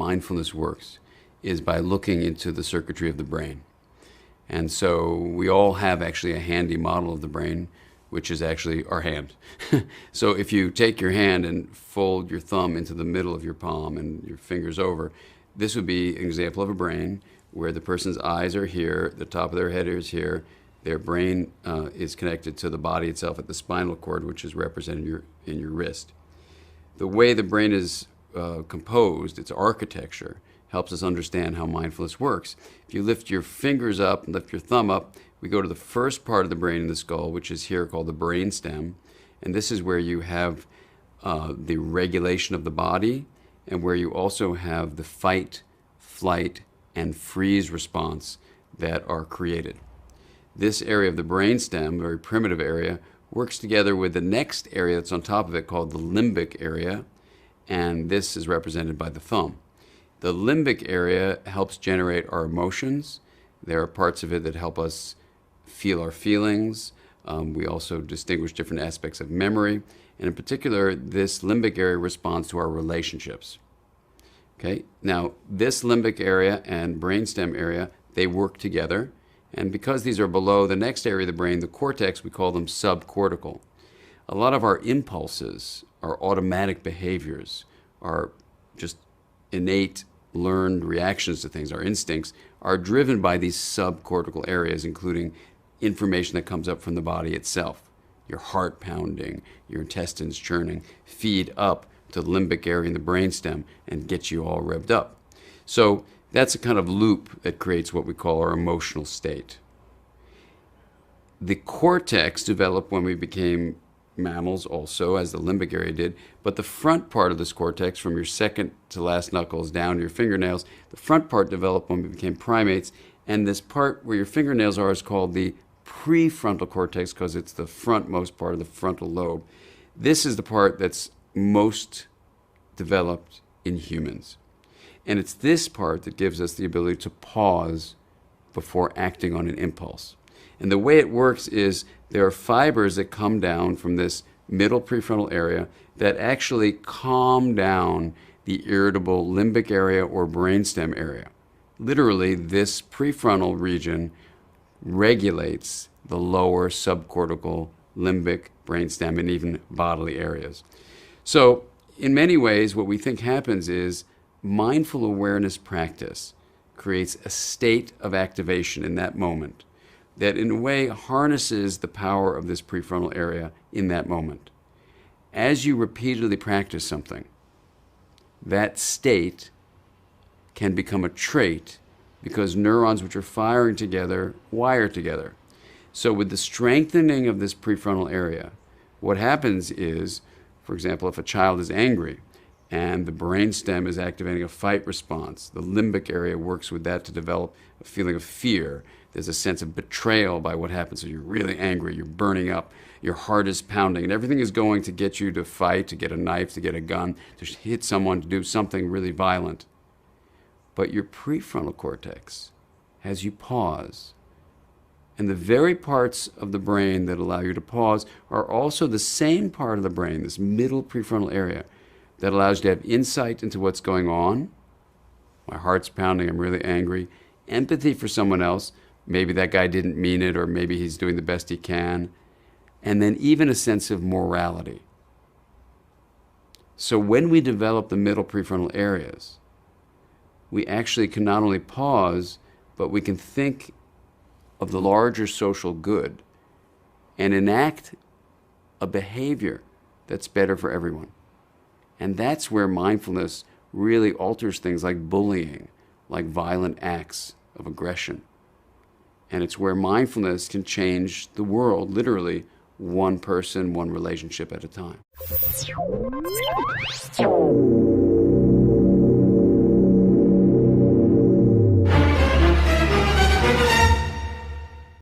mindfulness works is by looking into the circuitry of the brain. And so we all have actually a handy model of the brain, which is actually our hand. So if you take your hand and fold your thumb into the middle of your palm and your fingers over, this would be an example of a brain where the person's eyes are here, the top of their head is here, their brain is connected to the body itself at the spinal cord, which is represented in your wrist. The way the brain is composed, its architecture, helps us understand how mindfulness works. If you lift your fingers up and lift your thumb up, we go to the first part of the brain in the skull, which is here called the brainstem. And this is where you have the regulation of the body and where you also have the fight, flight, and freeze response that are created. This area of the brainstem, very primitive area, works together with the next area that's on top of it called the limbic area, and this is represented by the thumb. The limbic area helps generate our emotions. There are parts of it that help us feel our feelings. We also distinguish different aspects of memory. And in particular, this limbic area responds to our relationships. Okay? Now, this limbic area and brainstem area, they work together. And because these are below the next area of the brain, the cortex, we call them subcortical. A lot of our impulses, our automatic behaviors, our just innate learned reactions to things, our instincts, are driven by these subcortical areas, including information that comes up from the body itself. Your heart pounding, your intestines churning, feed up to the limbic area in the brainstem and get you all revved up. So that's a kind of loop that creates what we call our emotional state. The cortex developed when we became mammals also, as the limbic area did, but the front part of this cortex, from your second to last knuckles down to your fingernails, the front part developed when we became primates, and this part where your fingernails are is called the prefrontal cortex because it's the frontmost part of the frontal lobe. This is the part that's most developed in humans. And it's this part that gives us the ability to pause before acting on an impulse. And the way it works is there are fibers that come down from this middle prefrontal area that actually calm down the irritable limbic area or brainstem area. Literally, this prefrontal region regulates the lower subcortical, limbic, brainstem, and even bodily areas. So, in many ways, what we think happens is mindful awareness practice creates a state of activation in that moment that in a way harnesses the power of this prefrontal area in that moment. As you repeatedly practice something, that state can become a trait because neurons which are firing together wire together. So with the strengthening of this prefrontal area, what happens is, for example, if a child is angry and the brainstem is activating a fight response, the limbic area works with that to develop a feeling of fear. There's a sense of betrayal by what happens. So you're really angry, you're burning up, your heart is pounding, and everything is going to get you to fight, to get a knife, to get a gun, to hit someone, to do something really violent. But your prefrontal cortex has you pause. And the very parts of the brain that allow you to pause are also the same part of the brain, this middle prefrontal area, that allows you to have insight into what's going on. My heart's pounding, I'm really angry. Empathy for someone else. Maybe that guy didn't mean it, or maybe he's doing the best he can. And then even a sense of morality. So when we develop the middle prefrontal areas, we actually can not only pause, but we can think of the larger social good and enact a behavior that's better for everyone. And that's where mindfulness really alters things like bullying, like violent acts of aggression. And it's where mindfulness can change the world, literally, one person, one relationship at a time.